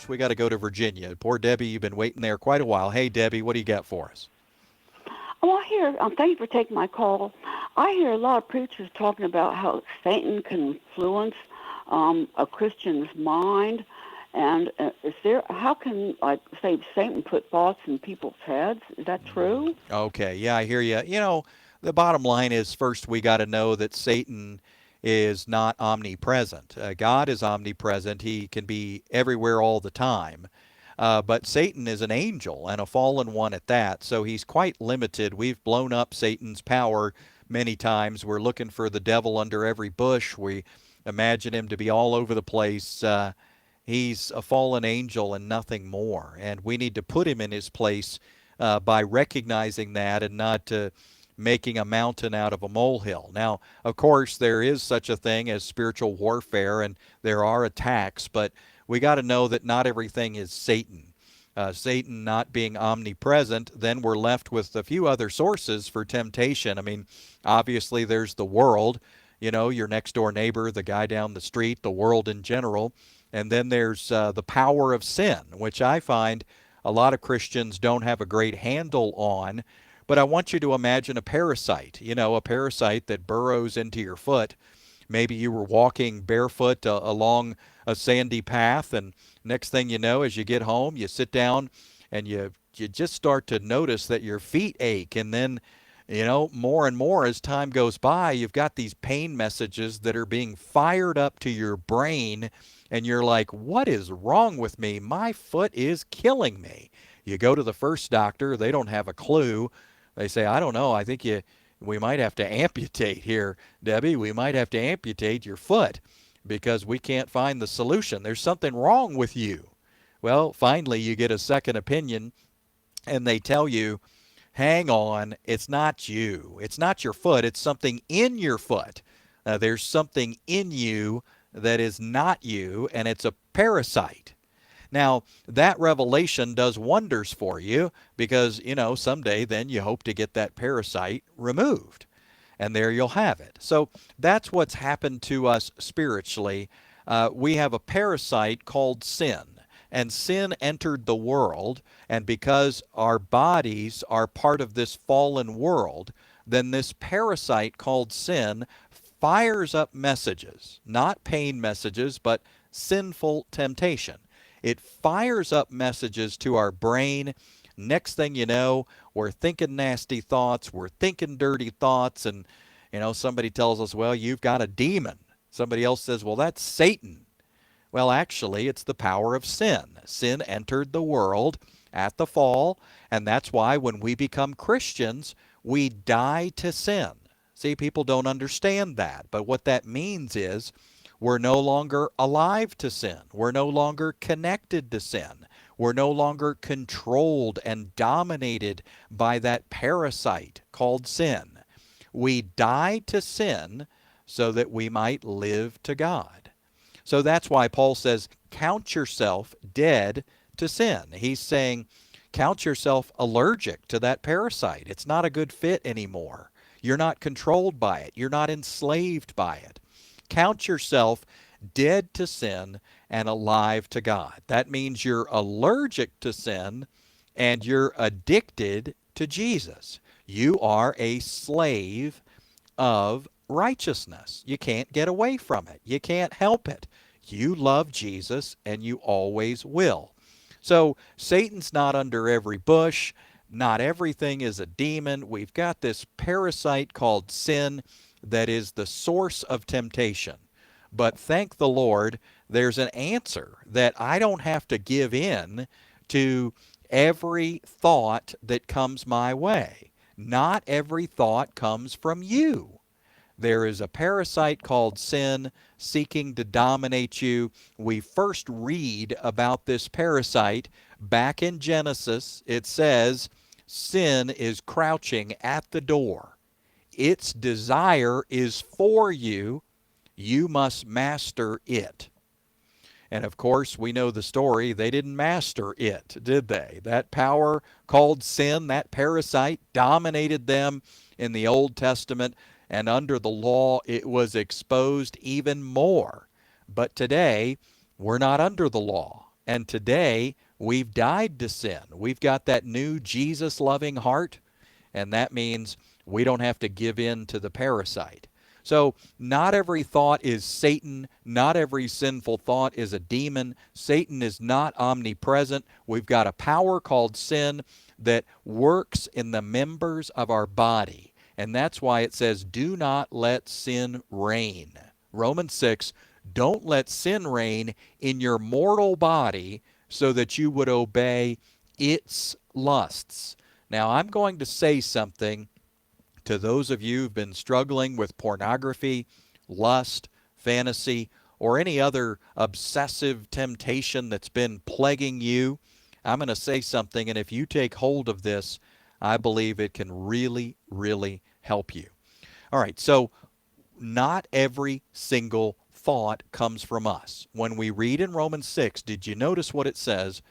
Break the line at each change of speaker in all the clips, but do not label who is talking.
first, we got to go to Virginia. Poor Debbie, you've been waiting there quite a while. Hey, Debbie, what do you got for us?
Well, I hear, thank you for taking my call. I hear a lot of preachers talking about how Satan can influence a Christian's mind. And how can, like, say, Satan put thoughts in people's heads? Is that true?
Okay, yeah, I hear you. The bottom line is first we got to know that Satan is not omnipresent. God is omnipresent. He can be everywhere all the time. But Satan is an angel and a fallen one at that, so he's quite limited. We've blown up Satan's power many times. We're looking for the devil under every bush. We imagine him to be all over the place. He's a fallen angel and nothing more. And we need to put him in his place by recognizing that and not making a mountain out of a molehill. Now, of course, there is such a thing as spiritual warfare and there are attacks, but we got to know that not everything is Satan. Satan not being omnipresent, then we're left with a few other sources for temptation. I mean, obviously, there's the world, your next door neighbor, the guy down the street, the world in general. And then there's the power of sin, which I find a lot of Christians don't have a great handle on. But I want you to imagine a parasite, a parasite that burrows into your foot. Maybe you were walking barefoot along a sandy path, and next thing you know, as you get home, you sit down and you just start to notice that your feet ache. And then, more and more as time goes by, you've got these pain messages that are being fired up to your brain, and you're like, what is wrong with me? My foot is killing me. You go to the first doctor, they don't have a clue. They say, I don't know, I think we might have to amputate here, Debbie. We might have to amputate your foot because we can't find the solution. There's something wrong with you. Well, finally, you get a second opinion, and they tell you, hang on, it's not you. It's not your foot. It's something in your foot. There's something in you that is not you, and it's a parasite. Now, that revelation does wonders for you because, someday then you hope to get that parasite removed. And there you'll have it. So that's what's happened to us spiritually. We have a parasite called sin. And sin entered the world. And because our bodies are part of this fallen world, then this parasite called sin fires up messages, not pain messages, but sinful temptation. It fires up messages to our brain. Next thing you know, we're thinking nasty thoughts, we're thinking dirty thoughts, and somebody tells us, well, you've got a demon. Somebody else says, well, that's Satan. Well, actually, it's the power of sin. Sin entered the world at the fall, and that's why when we become Christians, we die to sin. See, people don't understand that, but what that means is we're no longer alive to sin. We're no longer connected to sin. We're no longer controlled and dominated by that parasite called sin. We die to sin so that we might live to God. So that's why Paul says, count yourself dead to sin. He's saying, count yourself allergic to that parasite. It's not a good fit anymore. You're not controlled by it. You're not enslaved by it. Count yourself dead to sin and alive to God. That means you're allergic to sin and you're addicted to Jesus. You are a slave of righteousness. You can't get away from it. You can't help it. You love Jesus and you always will. So Satan's not under every bush. Not everything is a demon. We've got this parasite called sin that is the source of temptation. But thank the Lord, there's an answer that I don't have to give in to every thought that comes my way. Not every thought comes from you. There is a parasite called sin seeking to dominate you. We first read about this parasite back in Genesis. It says, sin is crouching at the door. Its desire is for you. You must master it. And of course, we know the story. They didn't master it, did they? That power called sin, that parasite, dominated them in the Old Testament. And under the law, it was exposed even more. But today, we're not under the law. And today, we've died to sin. We've got that new Jesus loving heart, and that means we don't have to give in to the parasite. So, not every thought is Satan. Not every sinful thought is a demon. Satan is not omnipresent. We've got a power called sin that works in the members of our body. And that's why it says, do not let sin reign. Romans 6, don't let sin reign in your mortal body so that you would obey its lusts. Now, I'm going to say something to those of you who've been struggling with pornography, lust, fantasy, or any other obsessive temptation that's been plaguing you. I'm going to say something, and if you take hold of this, I believe it can really, really help you. All right, so not every single thought comes from us. When we read in Romans 6, did you notice what it says?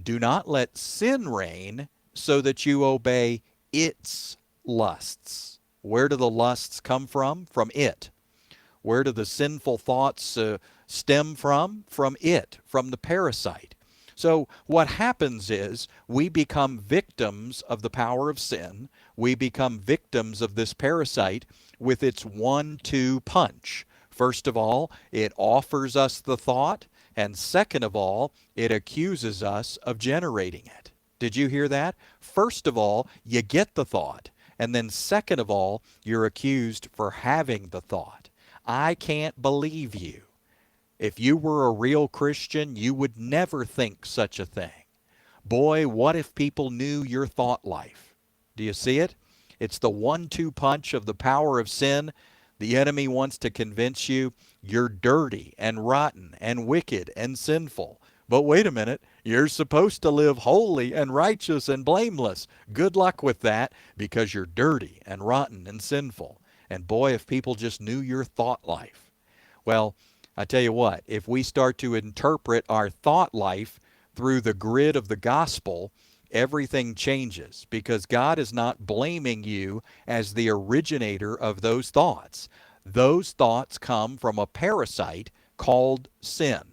Do not let sin reign so that you obey its lusts. Where do the lusts come from? From it. Where do the sinful thoughts stem from? From it, from the parasite. So what happens is we become victims of the power of sin. We become victims of this parasite with its 1-2 punch. First of all, it offers us the thought, and second of all, it accuses us of generating it. Did you hear that? First of all, you get the thought, and then second of all, you're accused for having the thought. I can't believe you. If you were a real Christian, you would never think such a thing. Boy, what if people knew your thought life? Do you see it? It's the 1-2 punch of the power of sin. The enemy wants to convince you you're dirty and rotten and wicked and sinful. But wait a minute, you're supposed to live holy and righteous and blameless. Good luck with that, because you're dirty and rotten and sinful. And boy, if people just knew your thought life. Well, I tell you what, if we start to interpret our thought life through the grid of the gospel, everything changes, because God is not blaming you as the originator of those thoughts. Those thoughts come from a parasite called sin.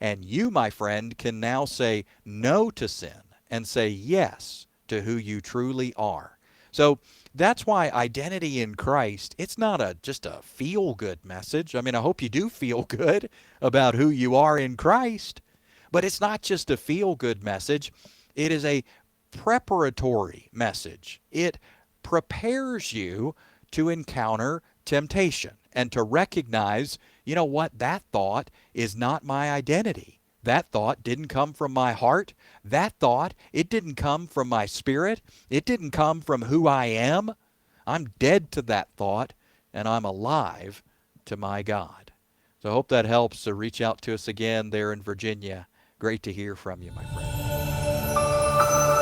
And you, my friend, can now say no to sin and say yes to who you truly are. So that's why identity in Christ, it's not just a feel-good message. I mean, I hope you do feel good about who you are in Christ. But it's not just a feel-good message. It is a preparatory message. It prepares you to encounter temptation and to recognize, you know what, that thought is not my identity. That thought didn't come from my heart. That thought, it didn't come from my spirit. It didn't come from who I am. I'm dead to that thought, and I'm alive to my God. So I hope that helps. So reach out to us again there in Virginia. Great to hear from you, my friend.